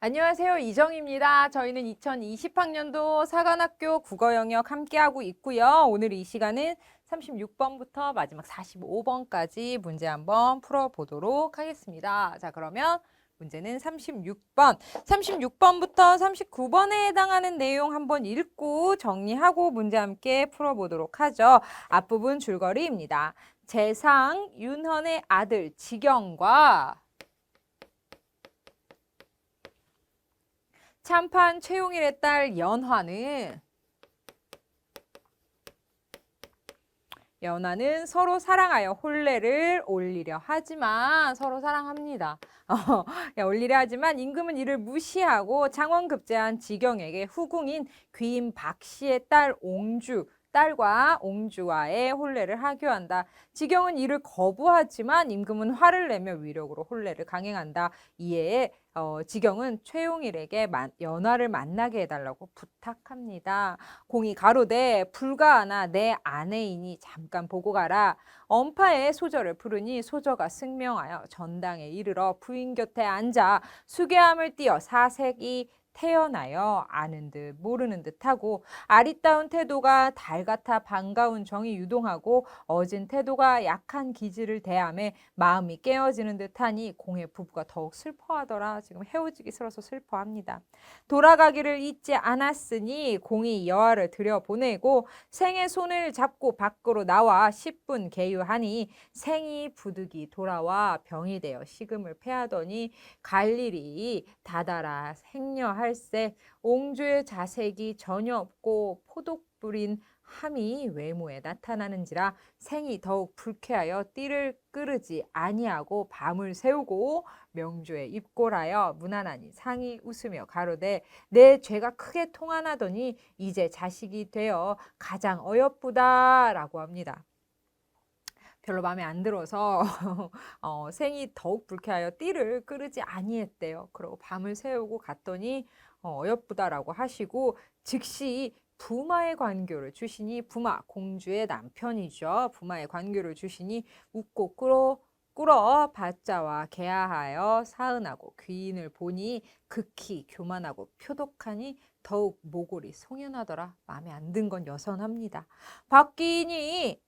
안녕하세요. 이정입니다. 저희는 2020학년도 사관학교 국어 영역 함께하고 있고요. 오늘 이 시간은 36번부터 마지막 45번까지 문제 한번 풀어보도록 하겠습니다. 자, 그러면 문제는 36번. 36번부터 39번에 해당하는 내용 한번 읽고 정리하고 문제 함께 풀어보도록 하죠. 앞부분 줄거리입니다. 재상 윤헌의 아들 지경과 참판 최용일의 딸 연화는 서로 사랑하여 혼례를 올리려 하지만 서로 사랑합니다. 올리려 하지만 임금은 이를 무시하고 창원급제한 지경에게 후궁인 귀인 박씨의 딸 딸과 옹주와의 혼례를 하교한다. 지경은 이를 거부하지만 임금은 화를 내며 위력으로 혼례를 강행한다. 이에 지경은 최용일에게 연화를 만나게 해달라고 부탁합니다. 공이 가로되 불가하나 내 아내이니 잠깐 보고 가라. 엄파의 소저를 부르니 소저가 승명하여 전당에 이르러 부인 곁에 앉아 수계함을 띄어 사색이 태어나여 아는 듯 모르는 듯하고 아리따운 태도가 달 같아 반가운 정이 유동하고 어진 태도가 약한 기질을 대하며 마음이 깨어지는 듯하니 공의 부부가 더욱 슬퍼하더라. 지금 헤어지기 싫어서 슬퍼합니다. 돌아가기를 잊지 않았으니 공이 여아를 들여보내고 생의 손을 잡고 밖으로 나와 10분 계유하니 생이 부득이 돌아와 병이 되어 식음을 패하더니 갈 일이 다다라 생려할세 옹주의 자색이 전혀 없고 포독부린 함이 외모에 나타나는지라 생이 더욱 불쾌하여 띠를 끄르지 아니하고 밤을 새우고 명주에 입골하여 무난하니 상이 웃으며 가로되 내 죄가 크게 통하나더니 이제 자식이 되어 가장 어여쁘다라고 합니다. 별로 마음에 안 들어서 생이 더욱 불쾌하여 띠를 끄르지 아니했대요. 그리고 밤을 새우고 갔더니 어여쁘다라고 하시고 즉시 부마의 관교를 주시니 부마 공주의 남편이죠. 부마의 관교를 주시니 웃고 꿇어 받자와 개하하여 사은하고 귀인을 보니 극히 교만하고 표독하니 더욱 모골이 송연하더라. 마음에 안 든 건 여선합니다. 박귀인이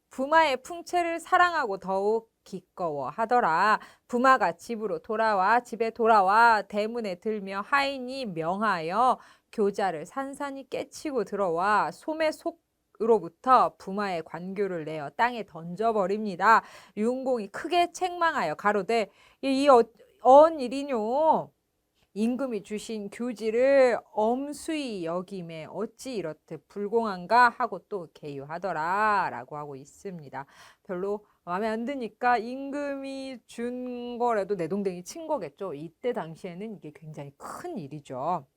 부마의 풍채를 사랑하고 더욱 기꺼워하더라. 부마가 집에 돌아와 대문에 들며 하인이 명하여 교자를 산산이 깨치고 들어와 소매 속으로부터 부마의 관교를 내어 땅에 던져버립니다. 윤공이 크게 책망하여 가로되 이 어언 일이뇨. 임금이 주신 교지를 엄수히 여김에 어찌 이렇듯 불공한가 하고 또 개유하더라 라고 하고 있습니다. 별로 마음에 안 드니까 임금이 준 거라도 내동댕이 친 거겠죠. 이때 당시에는 이게 굉장히 큰 일이죠.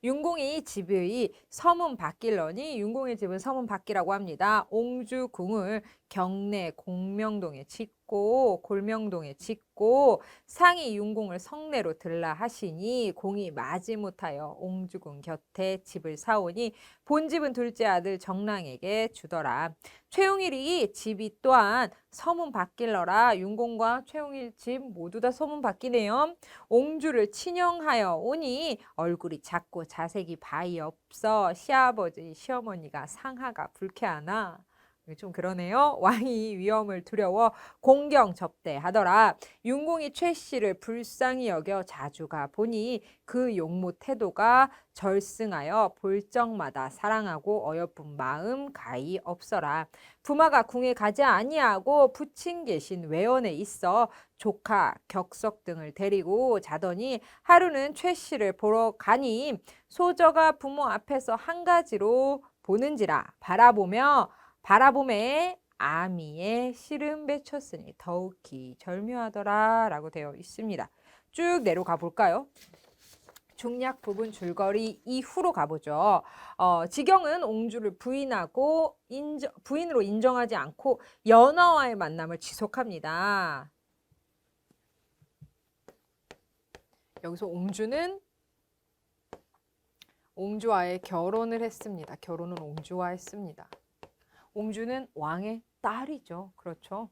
윤공이 집의 서문 밖일러니 윤공의 집은 서문 밖이라고 합니다. 옹주궁을 경내 공명동에 짓고 골명동에 짓고 상이 윤공을 성내로 들라 하시니 공이 마지못하여 옹주궁 곁에 집을 사오니 본집은 둘째 아들 정랑에게 주더라. 최용일이 집이 또한 서문 밖일러라. 윤공과 최용일 집 모두 다 서문 밖이네요. 옹주를 친형하여 오니 얼굴이 작고 자색이 바이 없어 시아버지 시어머니가 상하가 불쾌하나 좀 그러네요. 왕이 위험을 두려워 공경 접대하더라. 윤공이 최 씨를 불쌍히 여겨 자주가 보니 그 용모 태도가 절승하여 볼 적마다 사랑하고 어여쁜 마음 가히 없어라. 부마가 궁에 가지 아니하고 부친 계신 외원에 있어 조카, 격석 등을 데리고 자더니 하루는 최 씨를 보러 가니 소저가 부모 앞에서 한 가지로 보는지라 바라보매 아미의 씨름 맺혔으니 더욱이 절묘하더라 라고 되어 있습니다. 쭉 내려가 볼까요? 중략 부분 줄거리 이후로 가보죠. 지경은 옹주를 부인으로 인정하지 않고 연화와의 만남을 지속합니다. 여기서 옹주와의 결혼을 했습니다. 결혼은 옹주와 했습니다. 옹주는 왕의 딸이죠. 그렇죠.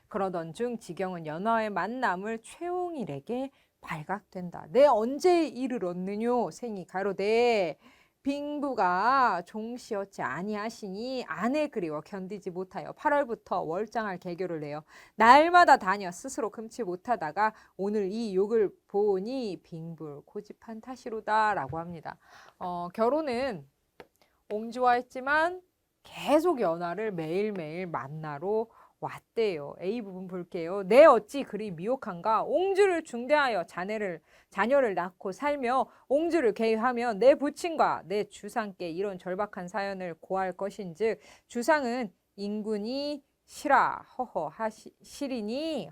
그러던 중 지경은 연하와의 만남을 최홍일에게 발각된다. 내 언제 이를 얻느뇨? 생이 가로되 빙부가 종시었지 아니하시니 아내 그리워 견디지 못하여 8월부터 월장할 계교를 내어 날마다 다녀 스스로 금치 못하다가 오늘 이 욕을 보니 빙불 고집한 탓이로다 라고 합니다. 결혼은 옹주와 했지만 계속 연하를 매일매일 만나러 왔대요. A 부분 볼게요. 내 어찌 그리 미혹한가? 옹주를 중대하여 자녀를 낳고 살며 옹주를 계하며 내 부친과 내 주상께 이런 절박한 사연을 고할 것인즉 주상은 인군이 시리니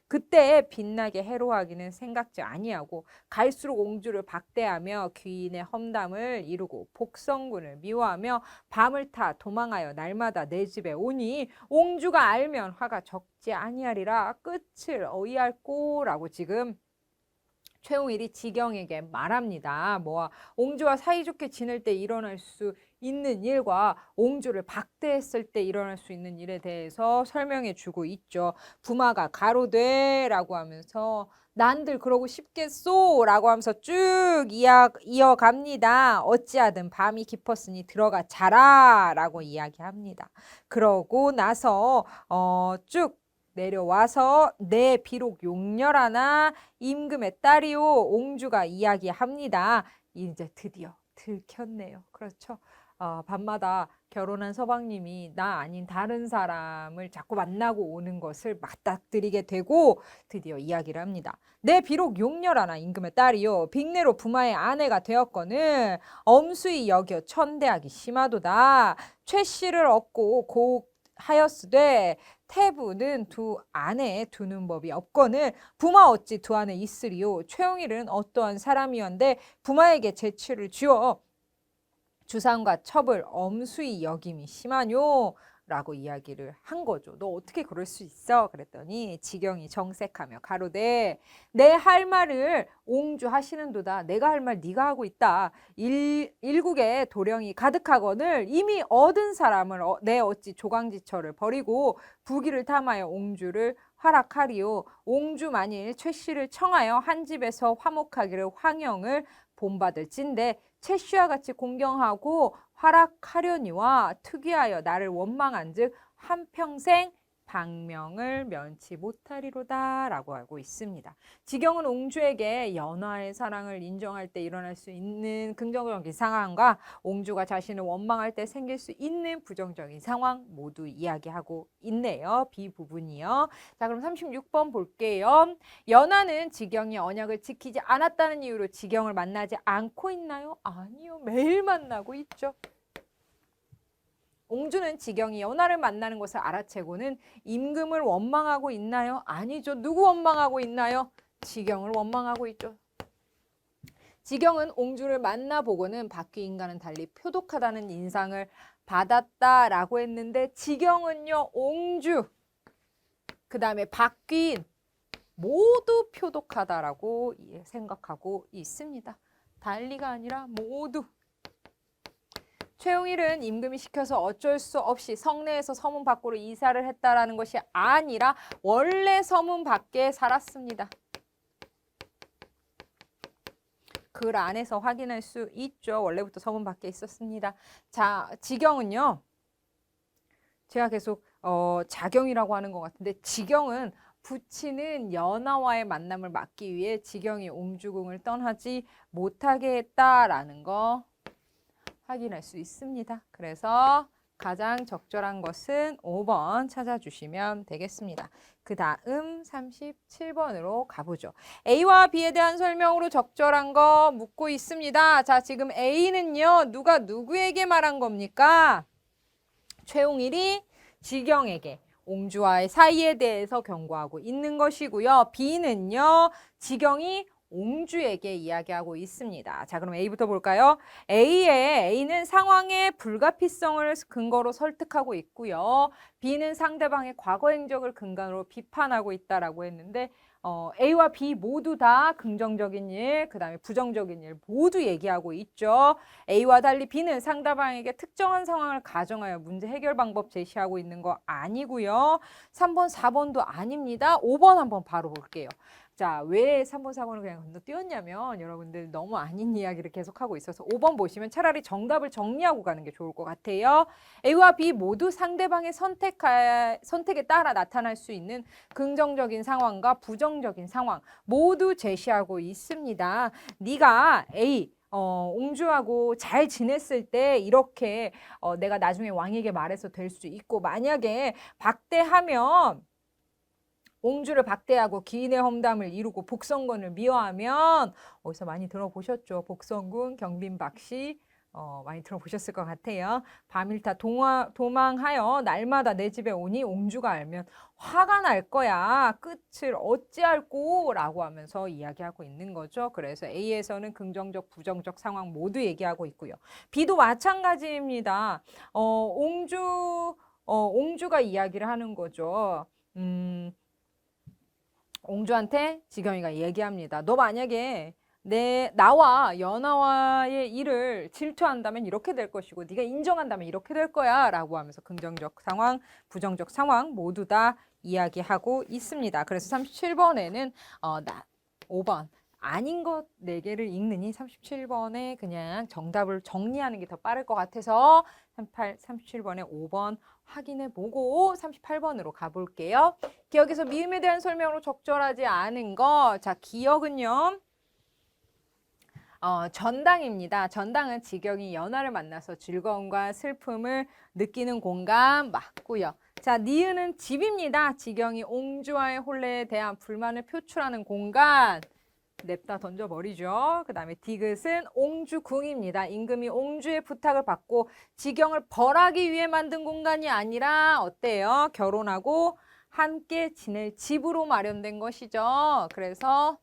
그때 빛나게 해로하기는 생각지 아니하고 갈수록 옹주를 박대하며 귀인의 험담을 이루고 복성군을 미워하며 밤을 타 도망하여 날마다 내 집에 오니 옹주가 알면 화가 적지 아니하리라 끝을 어이할꼬라고 지금 최홍일이 지경에게 말합니다. 옹주와 사이좋게 지낼 때 일어날 수 있는 일과 옹주를 박대했을 때 일어날 수 있는 일에 대해서 설명해 주고 있죠. 부마가 가로되 라고 하면서 난들 그러고 싶겠소 라고 하면서 쭉 이어갑니다. 어찌하든 밤이 깊었으니 들어가 자라 라고 이야기합니다. 그러고 나서 쭉 내려와서 내 비록 용렬하나 임금의 딸이요 옹주가 이야기합니다. 이제 드디어 들켰네요. 그렇죠. 밤마다 결혼한 서방님이 나 아닌 다른 사람을 자꾸 만나고 오는 것을 맞닥뜨리게 되고 드디어 이야기를 합니다. 내 비록 용렬하나 임금의 딸이요 빅내로 부마의 아내가 되었거늘 엄수히 여겨 천대하기 심하도다. 최 씨를 얻고 고하였으되 태부는 두 아내에 두는 법이 없거늘 부마 어찌 두 아내 있으리요. 최홍일은 어떠한 사람이었는데 부마에게 재치를 주어 주상과 첩을 엄수히 여김이 심하뇨 라고 이야기를 한 거죠. 너 어떻게 그럴 수 있어? 그랬더니 지경이 정색하며 가로되 내 할 말을 옹주하시는도다. 내가 할 말 네가 하고 있다. 일국에 도령이 가득하거늘 이미 얻은 사람을 내 어찌 조강지처를 버리고 부귀를 탐하여 옹주를 활약하리요. 옹주 만일 최 씨를 청하여 한 집에서 화목하기를 황영을 본받을진데 최 씨와 같이 공경하고 활약하려니와 특이하여 나를 원망한즉 한평생 방명을 면치 못하리로다 라고 하고 있습니다. 지경은 옹주에게 연하의 사랑을 인정할 때 일어날 수 있는 긍정적인 상황과 옹주가 자신을 원망할 때 생길 수 있는 부정적인 상황 모두 이야기하고 있네요. B 부분이요. 자, 그럼 36번 볼게요. 연하는 지경이 언약을 지키지 않았다는 이유로 지경을 만나지 않고 있나요? 아니요. 매일 만나고 있죠. 옹주는 지경이 연하를 만나는 것을 알아채고는 임금을 원망하고 있나요? 아니죠. 누구 원망하고 있나요? 지경을 원망하고 있죠. 지경은 옹주를 만나보고는 박귀인과는 달리 표독하다는 인상을 받았다라고 했는데 지경은요. 옹주, 그 다음에 박귀인 모두 표독하다라고 생각하고 있습니다. 달리가 아니라 모두. 최홍일은 임금이 시켜서 어쩔 수 없이 성내에서 서문 밖으로 이사를 했다라는 것이 아니라 원래 서문 밖에 살았습니다. 글 안에서 확인할 수 있죠. 원래부터 서문 밖에 있었습니다. 자, 지경은요. 제가 계속 자경이라고 하는 것 같은데 지경은 부친은 연하와의 만남을 막기 위해 지경이 옹주궁을 떠나지 못하게 했다라는 거 확인할 수 있습니다. 그래서 가장 적절한 것은 5번 찾아주시면 되겠습니다. 그 다음 37번으로 가보죠. A와 B에 대한 설명으로 적절한 거 묻고 있습니다. 자, 지금 A는요. 누가 누구에게 말한 겁니까? 최홍일이 지경에게 옹주와의 사이에 대해서 경고하고 있는 것이고요. B는요. 지경이 옹주에게 이야기하고 있습니다. 자, 그럼 A부터 볼까요? A는 상황의 불가피성을 근거로 설득하고 있고요. B는 상대방의 과거 행적을 근간으로 비판하고 있다라고 했는데 A와 B 모두 다 긍정적인 일, 그 다음에 부정적인 일 모두 얘기하고 있죠. A와 달리 B는 상대방에게 특정한 상황을 가정하여 문제 해결 방법 제시하고 있는 거 아니고요. 3번, 4번도 아닙니다. 5번 한번 바로 볼게요. 자, 왜 3번, 4번을 그냥 건너뛰었냐면 여러분들 너무 아닌 이야기를 계속하고 있어서 5번 보시면 차라리 정답을 정리하고 가는 게 좋을 것 같아요. A와 B 모두 상대방의 선택에 따라 나타날 수 있는 긍정적인 상황과 부정적인 상황 모두 제시하고 있습니다. 네가 A 옹주하고 잘 지냈을 때 이렇게 내가 나중에 왕에게 말해서 될 수 있고 만약에 박대하면 옹주를 박대하고 기인의 험담을 이루고 복성군을 미워하면 어디서 많이 들어보셨죠? 복성군, 경빈박씨 많이 들어보셨을 것 같아요. 밤일타 도망하여 날마다 내 집에 오니 옹주가 알면 화가 날 거야. 끝을 어찌할꼬? 라고 하면서 이야기하고 있는 거죠. 그래서 A에서는 긍정적, 부정적 상황 모두 얘기하고 있고요. B도 마찬가지입니다. 옹주가 이야기를 하는 거죠. 옹주한테 지경이가 얘기합니다. 너 만약에 나와 연하와의 일을 질투한다면 이렇게 될 것이고 네가 인정한다면 이렇게 될 거야 라고 하면서 긍정적 상황, 부정적 상황 모두 다 이야기하고 있습니다. 그래서 37번에는 5번 아닌 것 4개를 읽느니 37번에 그냥 정답을 정리하는 게 더 빠를 것 같아서 37번에 5번 확인해보고 38번으로 가볼게요. 기억에서 미음에 대한 설명으로 적절하지 않은 거. 자, 기억은요. 전당입니다. 전당은 지경이 연하를 만나서 즐거움과 슬픔을 느끼는 공간 맞고요. 자, 니은은 집입니다. 지경이 옹주와의 혼례에 대한 불만을 표출하는 공간. 냅다 던져버리죠. 그 다음에 디귿은 옹주궁입니다. 임금이 옹주의 부탁을 받고 지경을 벌하기 위해 만든 공간이 아니라 어때요? 결혼하고 함께 지낼 집으로 마련된 것이죠. 그래서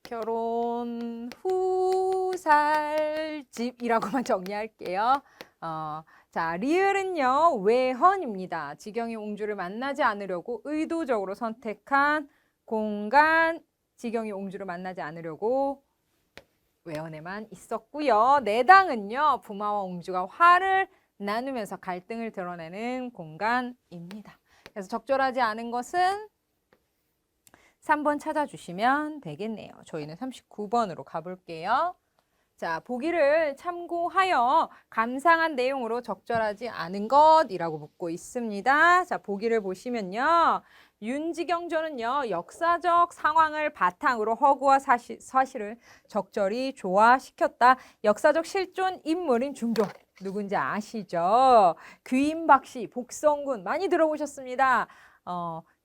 결혼 후 살 집이라고만 정리할게요. 자, 리을은요. 외헌입니다. 지경이 옹주를 만나지 않으려고 의도적으로 선택한 공간. 지경이 옹주를 만나지 않으려고 외연에만 있었고요. 내당은요. 부마와 옹주가 화를 나누면서 갈등을 드러내는 공간입니다. 그래서 적절하지 않은 것은 3번 찾아주시면 되겠네요. 저희는 39번으로 가볼게요. 자, 보기를 참고하여 감상한 내용으로 적절하지 않은 것이라고 묻고 있습니다. 자, 보기를 보시면요. 윤지경전은요. 역사적 상황을 바탕으로 허구와 사실을 적절히 조화시켰다. 역사적 실존 인물인 중종. 누군지 아시죠? 귀인박씨, 복성군 많이 들어보셨습니다.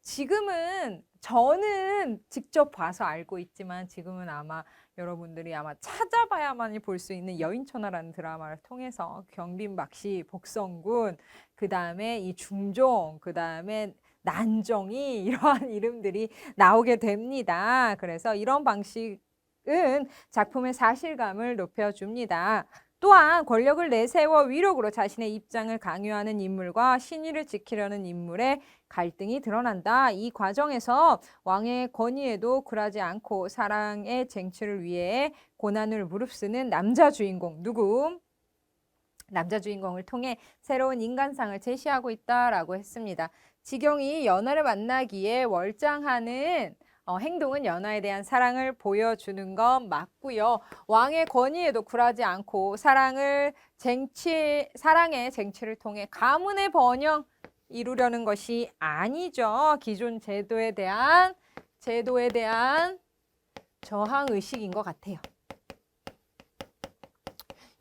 지금은 저는 직접 봐서 알고 있지만 지금은 아마 여러분들이 아마 찾아봐야만이 볼 수 있는 여인천하라는 드라마를 통해서 경빈박씨, 복성군, 그 다음에 이 중종, 그 다음에 난정이 이러한 이름들이 나오게 됩니다. 그래서 이런 방식은 작품의 사실감을 높여줍니다. 또한 권력을 내세워 위력으로 자신의 입장을 강요하는 인물과 신의를 지키려는 인물의 갈등이 드러난다. 이 과정에서 왕의 권위에도 굴하지 않고 사랑의 쟁취를 위해 고난을 무릅쓰는 남자 주인공 누구? 남자 주인공을 통해 새로운 인간상을 제시하고 있다라고 했습니다. 지경이 연하를 만나기에 월장하는 행동은 연하에 대한 사랑을 보여주는 건 맞고요. 왕의 권위에도 굴하지 않고 사랑의 쟁취를 통해 가문의 번영 이루려는 것이 아니죠. 기존 제도에 대한 저항 의식인 것 같아요.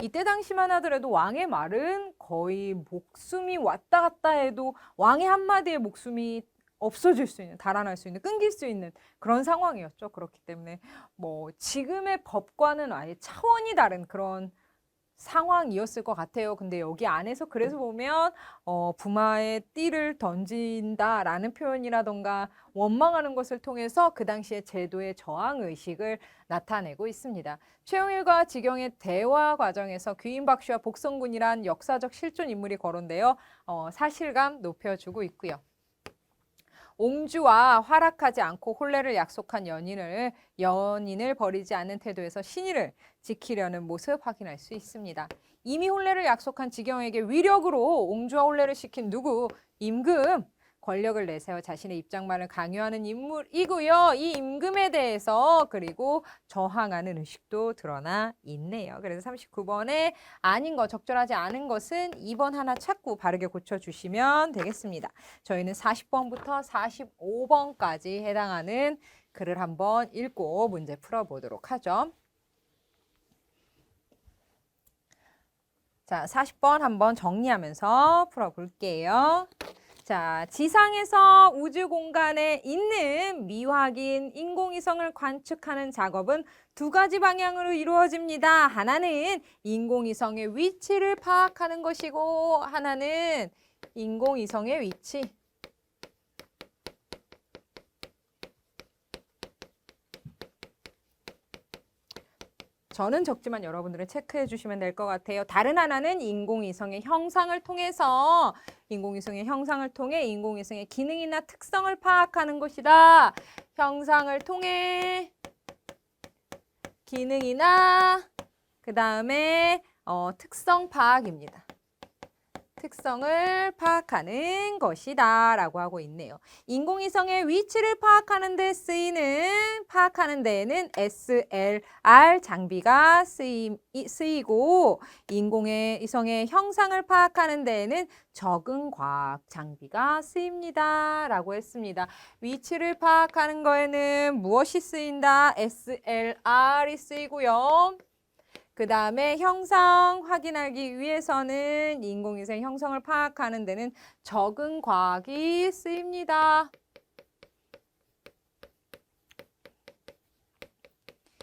이때 당시만 하더라도 왕의 말은 거의 목숨이 왔다 갔다 해도 왕의 한마디에 목숨이 없어질 수 있는, 달아날 수 있는, 끊길 수 있는 그런 상황이었죠. 그렇기 때문에 뭐 지금의 법과는 아예 차원이 다른 그런 상황이었을 것 같아요. 근데 여기 안에서 그래서 보면 부마에 띠를 던진다라는 표현이라던가 원망하는 것을 통해서 그 당시의 제도의 저항 의식을 나타내고 있습니다. 최용일과 지경의 대화 과정에서 귀인박씨와 복성군이란 역사적 실존 인물이 거론되어 사실감 높여주고 있고요. 옹주와 활약하지 않고 혼례를 약속한 연인을 버리지 않는 태도에서 신의를 지키려는 모습 확인할 수 있습니다. 이미 혼례를 약속한 지경에게 위력으로 옹주와 혼례를 시킨 누구? 임금. 권력을 내세워 자신의 입장만을 강요하는 인물이고요. 이 임금에 대해서 그리고 저항하는 의식도 드러나 있네요. 그래서 39번에 아닌 거, 적절하지 않은 것은 2번 하나 찾고 바르게 고쳐주시면 되겠습니다. 저희는 40번부터 45번까지 해당하는 글을 한번 읽고 문제 풀어보도록 하죠. 자, 40번 한번 정리하면서 풀어볼게요. 자, 지상에서 우주 공간에 있는 미확인 인공위성을 관측하는 작업은 두 가지 방향으로 이루어집니다. 하나는 인공위성의 위치를 파악하는 것이고 하나는 인공위성의 위치. 저는 적지만 여러분들은 체크해 주시면 될 것 같아요. 다른 하나는 인공위성의 형상을 통해 인공위성의 기능이나 특성을 파악하는 것이다. 형상을 통해 기능이나 그 다음에 특성 파악입니다. 특성을 파악하는 것이다 라고 하고 있네요. 인공위성의 위치를 파악하는 데에는 SLR 장비가 쓰이고 인공위성의 형상을 파악하는 데에는 적응과학 장비가 쓰입니다 라고 했습니다. 위치를 파악하는 거에는 무엇이 쓰인다? SLR이 쓰이고요. 그 다음에 형상 확인하기 위해서는 인공위성 형성을 파악하는 데는 적응과학이 쓰입니다.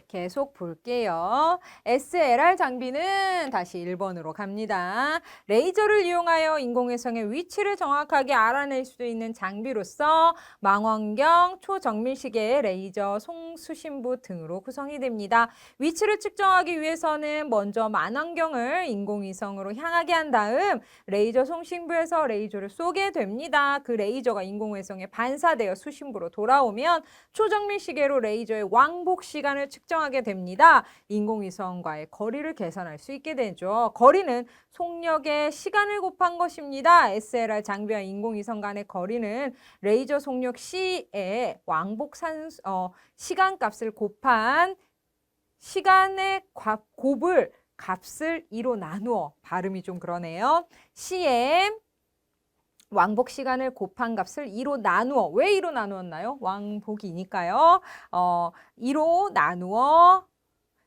계속 볼게요. SLR 장비는 다시 1번으로 갑니다. 레이저를 이용하여 인공위성의 위치를 정확하게 알아낼 수 있는 장비로서 망원경, 초정밀시계, 레이저, 송수신부 등으로 구성이 됩니다. 위치를 측정하기 위해서는 먼저 망원경을 인공위성으로 향하게 한 다음 레이저 송신부에서 레이저를 쏘게 됩니다. 그 레이저가 인공위성에 반사되어 수신부로 돌아오면 초정밀시계로 레이저의 왕복 시간을 측정하게 됩니다. 인공위성과의 거리를 계산할 수 있게 되죠. 거리는 속력의 시간을 곱한 것입니다. SLR 장비와 인공위성 간의 거리는 레이저 속력 C의 왕복 시간값을 곱한 시간의 곱을 값을 2로 나누어 발음이 좀 그러네요. C의 왕복 시간을 곱한 값을 2로 나누어 왜 2로 나누었나요? 왕복이니까요. 2로 나누어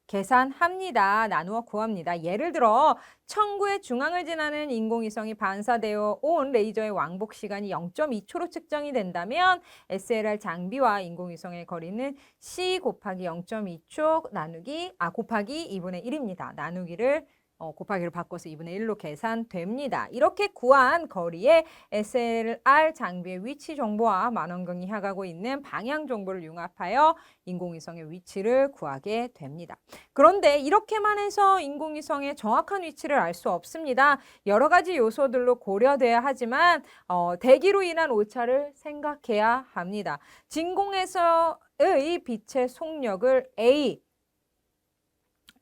계산합니다. 나누어 구합니다. 예를 들어 천구의 중앙을 지나는 인공위성이 반사되어 온 레이저의 왕복 시간이 0.2초로 측정이 된다면 SLR 장비와 인공위성의 거리는 C 곱하기 0.2초 곱하기 2분의 1입니다. 곱하기를 바꿔서 2분의 1로 계산됩니다. 이렇게 구한 거리에 SLR 장비의 위치 정보와 망원경이 향하고 있는 방향 정보를 융합하여 인공위성의 위치를 구하게 됩니다. 그런데 이렇게만 해서 인공위성의 정확한 위치를 알 수 없습니다. 여러 가지 요소들로 고려돼야 하지만 대기로 인한 오차를 생각해야 합니다. 진공에서의 빛의 속력을 A,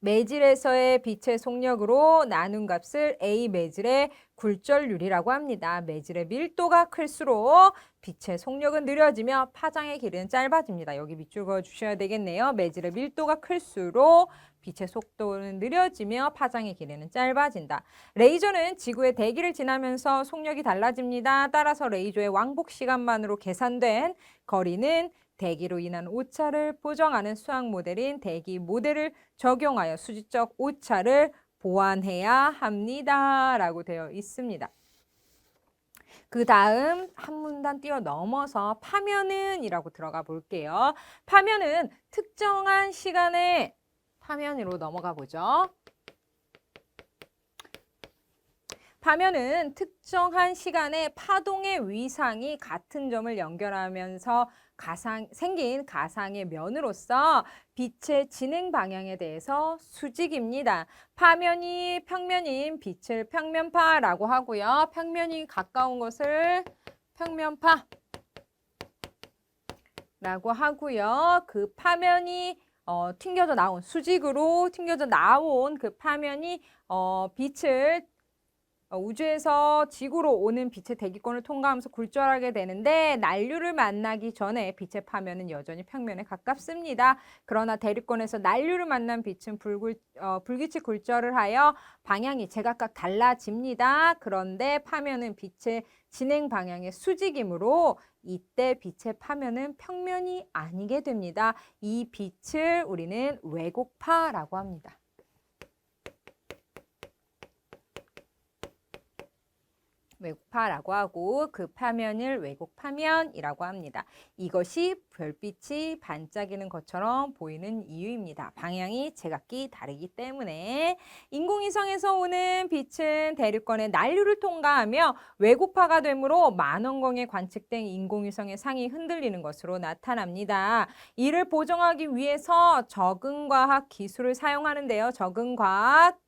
매질에서의 빛의 속력으로 나눈 값을 A 매질의 굴절률이라고 합니다. 매질의 밀도가 클수록 빛의 속력은 느려지며 파장의 길이는 짧아집니다. 여기 밑줄 그어 주셔야 되겠네요. 매질의 밀도가 클수록 빛의 속도는 느려지며 파장의 길이는 짧아진다. 레이저는 지구의 대기를 지나면서 속력이 달라집니다. 따라서 레이저의 왕복 시간만으로 계산된 거리는 대기로 인한 오차를 보정하는 수학 모델인 대기 모델을 적용하여 수직적 오차를 보완해야 합니다. 라고 되어 있습니다. 그 다음 한 문단 뛰어넘어서 파면은 이라고 들어가 볼게요. 파면은 특정한 시간에 파면으로 넘어가 보죠. 파면은 특정한 시간에 파동의 위상이 같은 점을 연결하면서 생긴 가상의 면으로서 빛의 진행 방향에 대해서 수직입니다. 파면이 평면인 빛을 평면파라고 하고요. 평면이 가까운 것을 평면파. 라고 하고요. 그 파면이 튕겨져 나온 수직으로 튕겨져 나온 그 파면이 빛을 우주에서 지구로 오는 빛의 대기권을 통과하면서 굴절하게 되는데 난류를 만나기 전에 빛의 파면은 여전히 평면에 가깝습니다. 그러나 대류권에서 난류를 만난 빛은 불규칙 굴절을 하여 방향이 제각각 달라집니다. 그런데 파면은 빛의 진행 방향의 수직이므로 이때 빛의 파면은 평면이 아니게 됩니다. 이 빛을 우리는 왜곡파라고 합니다. 왜곡파라고 하고 그 파면을 왜곡파면이라고 합니다. 이것이 별빛이 반짝이는 것처럼 보이는 이유입니다. 방향이 제각기 다르기 때문에 인공위성에서 오는 빛은 대류권의 난류를 통과하며 왜곡파가 되므로 만원경에 관측된 인공위성의 상이 흔들리는 것으로 나타납니다. 이를 보정하기 위해서 적응과학 기술을 사용하는데요. 적응과학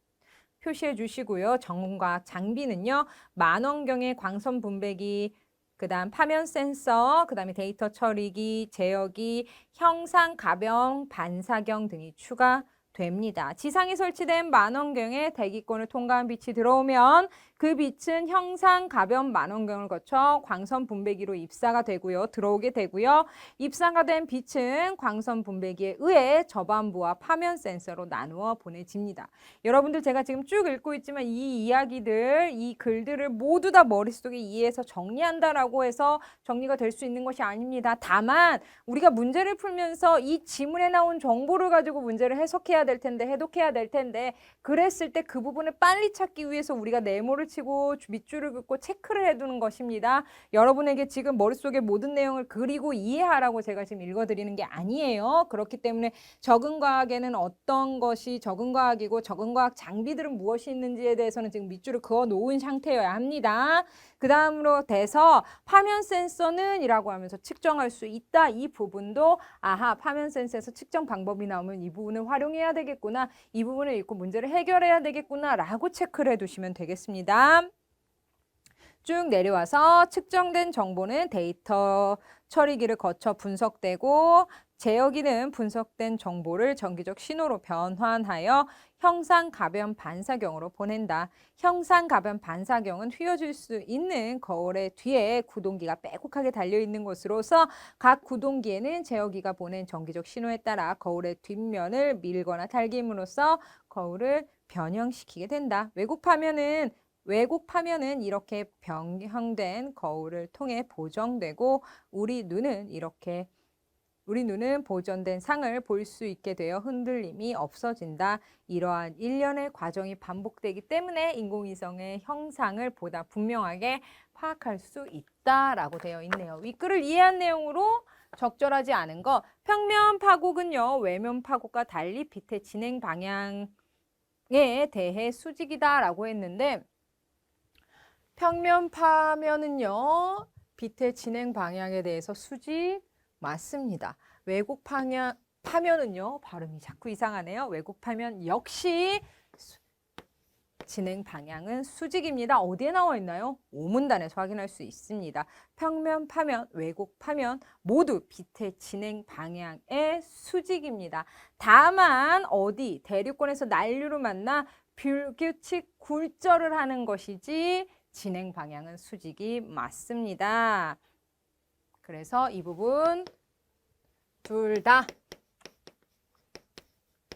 표시해 주시고요. 전문과학 장비는요. 만원경의 광선 분배기, 그다음 파면 센서, 그다음에 데이터 처리기, 제어기, 형상 가변 반사경 등이 추가됩니다. 지상에 설치된 만원경에 대기권을 통과한 빛이 들어오면 그 빛은 형상 가변 만원경을 거쳐 광선 분배기로 입사가 되고요. 들어오게 되고요. 입사가 된 빛은 광선 분배기에 의해 저반부와 파면 센서로 나누어 보내집니다. 여러분들 제가 지금 쭉 읽고 있지만 이 이야기들, 이 글들을 모두 다 머릿속에 이해해서 정리한다라고 해서 정리가 될 수 있는 것이 아닙니다. 다만 우리가 문제를 풀면서 이 지문에 나온 정보를 가지고 문제를 해석해야 될 텐데, 해독해야 될 텐데 그랬을 때 그 부분을 빨리 찾기 위해서 우리가 네모를 치고 밑줄을 긋고 체크를 해두는 것입니다. 여러분에게 지금 머릿속에 모든 내용을 그리고 이해하라고 제가 지금 읽어드리는 게 아니에요. 그렇기 때문에 적응과학에는 어떤 것이 적응과학이고 적응과학 장비들은 무엇이 있는지에 대해서는 지금 밑줄을 그어 놓은 상태여야 합니다. 그 다음으로 돼서 파면 센서는 이라고 하면서 측정할 수 있다. 이 부분도 아하, 파면 센서에서 측정 방법이 나오면 이 부분을 활용해야 되겠구나. 이 부분을 읽고 문제를 해결해야 되겠구나 라고 체크를 해두시면 되겠습니다. 쭉 내려와서 측정된 정보는 데이터 처리기를 거쳐 분석되고 제어기는 분석된 정보를 전기적 신호로 변환하여 형상 가변 반사경으로 보낸다. 형상 가변 반사경은 휘어질 수 있는 거울의 뒤에 구동기가 빼곡하게 달려있는 것으로서 각 구동기에는 제어기가 보낸 전기적 신호에 따라 거울의 뒷면을 밀거나 탈김으로써 거울을 변형시키게 된다. 왜곡파면은 이렇게 변형된 거울을 통해 보정되고 우리 눈은 보존된 상을 볼 수 있게 되어 흔들림이 없어진다. 이러한 일련의 과정이 반복되기 때문에 인공위성의 형상을 보다 분명하게 파악할 수 있다라고 되어 있네요. 윗글을 이해한 내용으로 적절하지 않은 거, 평면 파국은요, 외면 파국과 달리 빛의 진행 방향에 대해 수직이다라고 했는데 평면 파면은요, 빛의 진행 방향에 대해서 수직 맞습니다. 왜곡 파면은요, 발음이 자꾸 이상하네요. 왜곡 파면 역시 진행 방향은 수직입니다. 어디에 나와 있나요? 오문단에서 확인할 수 있습니다. 평면 파면, 왜곡 파면 모두 빛의 진행 방향의 수직입니다. 다만 어디 대류권에서 난류를 만나 불규칙 굴절을 하는 것이지 진행 방향은 수직이 맞습니다. 그래서 이 부분 둘 다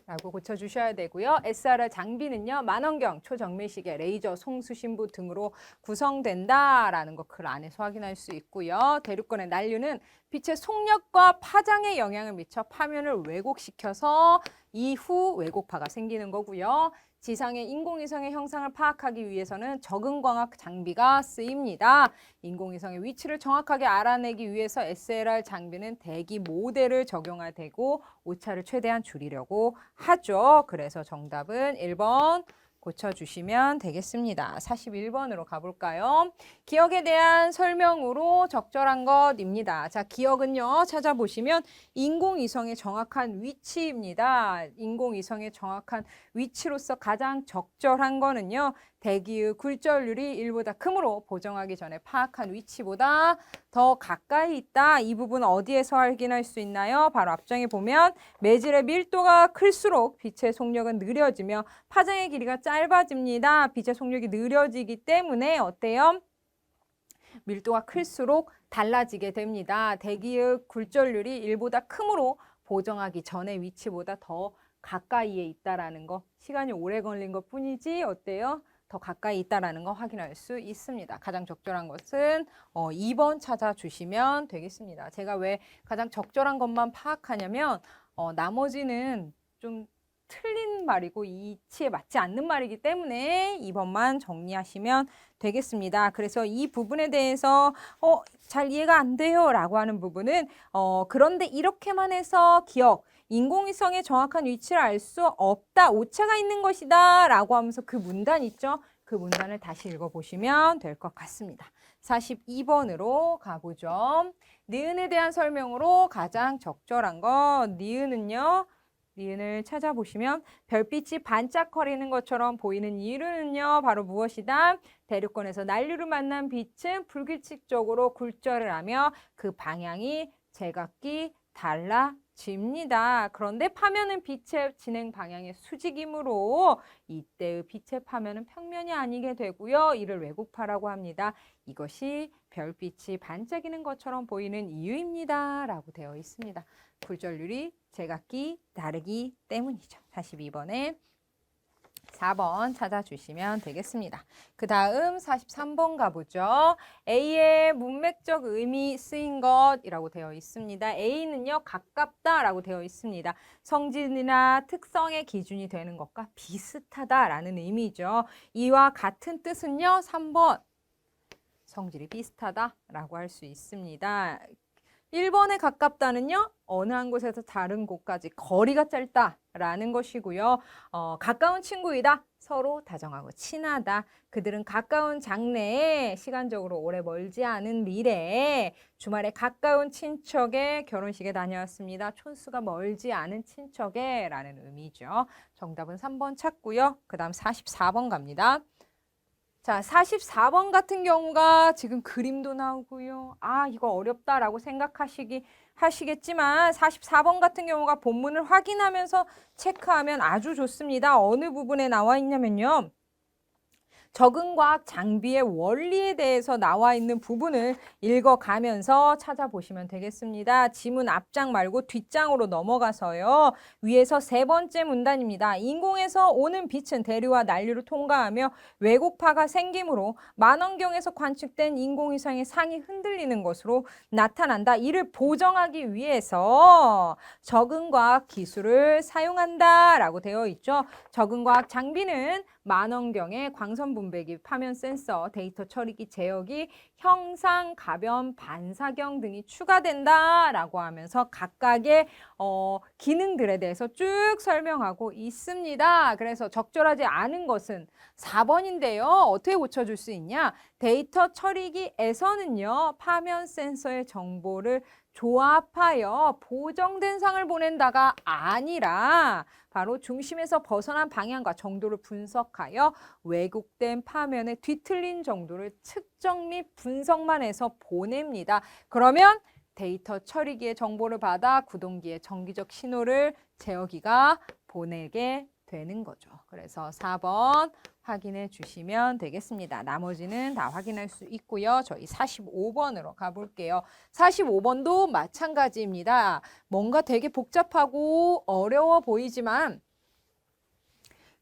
라고 고쳐주셔야 되고요. SRR 장비는요. 만원경, 초정밀시계, 레이저, 송수신부 등으로 구성된다라는 거 글 안에서 확인할 수 있고요. 대류권의 난류는 빛의 속력과 파장에 영향을 미쳐 파면을 왜곡시켜서 이후 왜곡파가 생기는 거고요. 지상의 인공위성의 형상을 파악하기 위해서는 적응광학 장비가 쓰입니다. 인공위성의 위치를 정확하게 알아내기 위해서 SLR 장비는 대기 모델을 적용하되고 오차를 최대한 줄이려고 하죠. 그래서 정답은 1번 고쳐주시면 되겠습니다. 41번으로 가볼까요? 기억에 대한 설명으로 적절한 것입니다. 자, 기억은요, 찾아보시면 인공위성의 정확한 위치입니다. 인공위성의 정확한 위치로서 가장 적절한 거는요, 대기의 굴절률이 1보다 크므로 보정하기 전에 파악한 위치보다 더 가까이 있다. 이 부분 어디에서 확인할 수 있나요? 바로 앞장에 보면 매질의 밀도가 클수록 빛의 속력은 느려지며 파장의 길이가 짧아집니다. 빛의 속력이 느려지기 때문에 어때요? 밀도가 클수록 달라지게 됩니다. 대기의 굴절률이 1보다 크므로 보정하기 전의 위치보다 더 가까이에 있다라는 거. 시간이 오래 걸린 것 뿐이지 어때요? 더 가까이 있다라는 거 확인할 수 있습니다. 가장 적절한 것은 2번 찾아주시면 되겠습니다. 제가 왜 가장 적절한 것만 파악하냐면 나머지는 좀 틀린 말이고 이치에 맞지 않는 말이기 때문에 2번만 정리하시면 되겠습니다. 그래서 이 부분에 대해서 잘 이해가 안 돼요 라고 하는 부분은 그런데 이렇게만 해서 기억, 인공위성의 정확한 위치를 알 수 없다, 오차가 있는 것이다 라고 하면서 그 문단 있죠? 그 문단을 다시 읽어보시면 될 것 같습니다. 42번으로 가보죠. 니은에 대한 설명으로 가장 적절한 것, 니은은요. 니은을 찾아보시면 별빛이 반짝거리는 것처럼 보이는 이유는요. 바로 무엇이다? 대륙권에서 난류를 만난 빛은 불규칙적으로 굴절을 하며 그 방향이 제각기 달라집니다. 그런데 파면은 빛의 진행 방향의 수직이므로 이때의 빛의 파면은 평면이 아니게 되고요. 이를 왜곡파라고 합니다. 이것이 별빛이 반짝이는 것처럼 보이는 이유입니다. 라고 되어 있습니다. 굴절률이 제각기 다르기 때문이죠. 42번에 4번 찾아주시면 되겠습니다. 그 다음 43번 가보죠. A의 문맥적 의미 쓰인 것이라고 되어 있습니다. A는요, 가깝다라고 되어 있습니다. 성질이나 특성의 기준이 되는 것과 비슷하다라는 의미죠. 이와 같은 뜻은요, 3번. 성질이 비슷하다라고 할 수 있습니다. 1번에 가깝다는요. 어느 한 곳에서 다른 곳까지 거리가 짧다라는 것이고요. 가까운 친구이다. 서로 다정하고 친하다. 그들은 가까운 장래에 시간적으로 오래 멀지 않은 미래에 주말에 가까운 친척의 결혼식에 다녀왔습니다. 촌수가 멀지 않은 친척에 라는 의미죠. 정답은 3번 찾고요. 그 다음 44번 갑니다. 자, 44번 같은 경우가 지금 그림도 나오고요. 아, 이거 어렵다라고 하시겠지만 44번 같은 경우가 본문을 확인하면서 체크하면 아주 좋습니다. 어느 부분에 나와 있냐면요. 적응과학 장비의 원리에 대해서 나와 있는 부분을 읽어가면서 찾아보시면 되겠습니다. 지문 앞장 말고 뒷장으로 넘어가서요. 위에서 3번째 문단입니다. 인공에서 오는 빛은 대류와 난류를 통과하며 왜곡파가 생기므로 만원경에서 관측된 인공위성의 상이 흔들리는 것으로 나타난다. 이를 보정하기 위해서 적응과학 기술을 사용한다라고 되어 있죠. 적응과학 장비는 만원경의 광선 분배기, 파면 센서, 데이터 처리기, 제어기, 형상, 가변, 반사경 등이 추가된다라고 하면서 각각의 기능들에 대해서 쭉 설명하고 있습니다. 그래서 적절하지 않은 것은 4번인데요. 어떻게 고쳐줄 수 있냐? 데이터 처리기에서는요. 파면 센서의 정보를 조합하여 보정된 상을 보낸다가 아니라 바로 중심에서 벗어난 방향과 정도를 분석하여 왜곡된 파면의 뒤틀린 정도를 측정 및 분석만 해서 보냅니다. 그러면 데이터 처리기의 정보를 받아 구동기의 정기적 신호를 제어기가 보내게 되는 거죠. 그래서 4번 확인해 주시면 되겠습니다. 나머지는 다 확인할 수 있고요. 저희 45번으로 가볼게요. 45번도 마찬가지입니다. 뭔가 되게 복잡하고 어려워 보이지만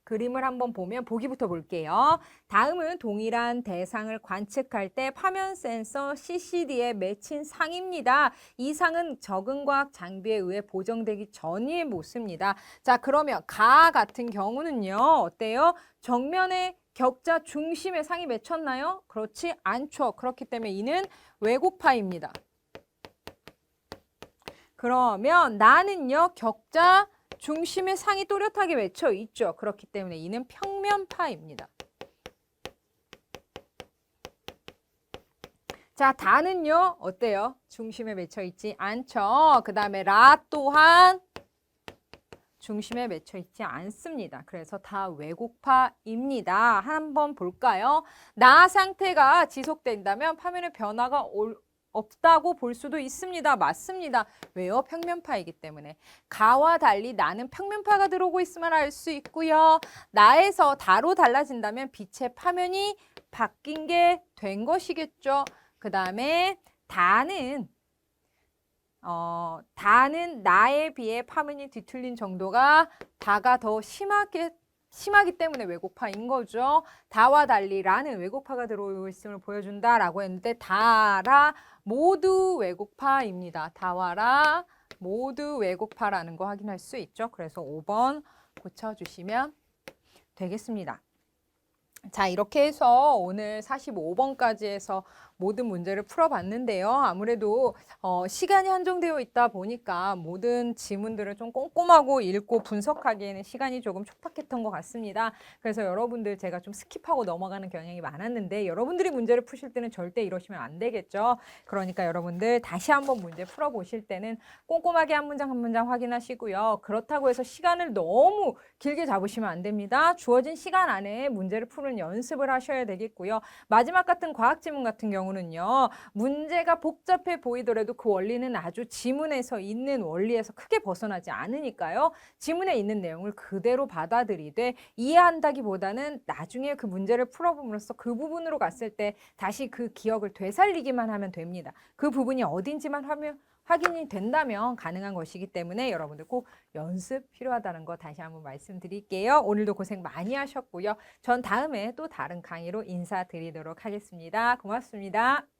그림을 한번 보면 보기부터 볼게요. 다음은 동일한 대상을 관측할 때 파면 센서 CCD에 맺힌 상입니다. 이 상은 적응과학 장비에 의해 보정되기 전의 모습입니다. 자, 그러면 가 같은 경우는요. 어때요? 정면에 격자 중심에 상이 맺혔나요? 그렇지 않죠. 그렇기 때문에 이는 왜곡파입니다. 그러면 나는요. 격자 중심의 상이 또렷하게 맺혀 있죠. 그렇기 때문에 이는 평면파입니다. 자, 다는요, 어때요? 중심에 맺혀 있지 않죠. 그 다음에 라 또한 중심에 맺혀 있지 않습니다. 그래서 다 왜곡파입니다. 한번 볼까요? 나 상태가 지속된다면 파면의 변화가 없다고 볼 수도 있습니다. 맞습니다. 왜요? 평면파이기 때문에. 가와 달리 나는 평면파가 들어오고 있음을 알 수 있고요. 나에서 다로 달라진다면 빛의 파면이 바뀐 게 된 것이겠죠. 그 다음에 다는 나에 비해 파면이 뒤틀린 정도가 다가 더 심하기 때문에 왜곡파인 거죠. 다와 달리 라는 왜곡파가 들어오고 있음을 보여준다라고 했는데 다라 모두 왜곡파입니다. 다와 라 모두 왜곡파라는 거 확인할 수 있죠. 그래서 5번 고쳐주시면 되겠습니다. 자, 이렇게 해서 오늘 45번까지 해서 모든 문제를 풀어봤는데요. 아무래도 시간이 한정되어 있다 보니까 모든 지문들을 좀 꼼꼼하고 읽고 분석하기에는 시간이 조금 촉박했던 것 같습니다. 그래서 여러분들 제가 좀 스킵하고 넘어가는 경향이 많았는데 여러분들이 문제를 푸실 때는 절대 이러시면 안 되겠죠. 그러니까 여러분들 다시 한번 문제 풀어보실 때는 꼼꼼하게 한 문장 한 문장 확인하시고요. 그렇다고 해서 시간을 너무 길게 잡으시면 안 됩니다. 주어진 시간 안에 문제를 푸는 연습을 하셔야 되겠고요. 마지막 같은 과학 지문 같은 경우는요. 문제가 복잡해 보이더라도 그 원리는 아주 지문에서 있는 원리에서 크게 벗어나지 않으니까요. 지문에 있는 내용을 그대로 받아들이되 이해한다기보다는 나중에 그 문제를 풀어봄으로써 그 부분으로 갔을 때 다시 그 기억을 되살리기만 하면 됩니다. 그 부분이 어딘지만 확인이 된다면 가능한 것이기 때문에 여러분들 꼭 연습 필요하다는 거 다시 한번 말씀드릴게요. 오늘도 고생 많이 하셨고요. 전 다음에 또 다른 강의로 인사드리도록 하겠습니다. 고맙습니다.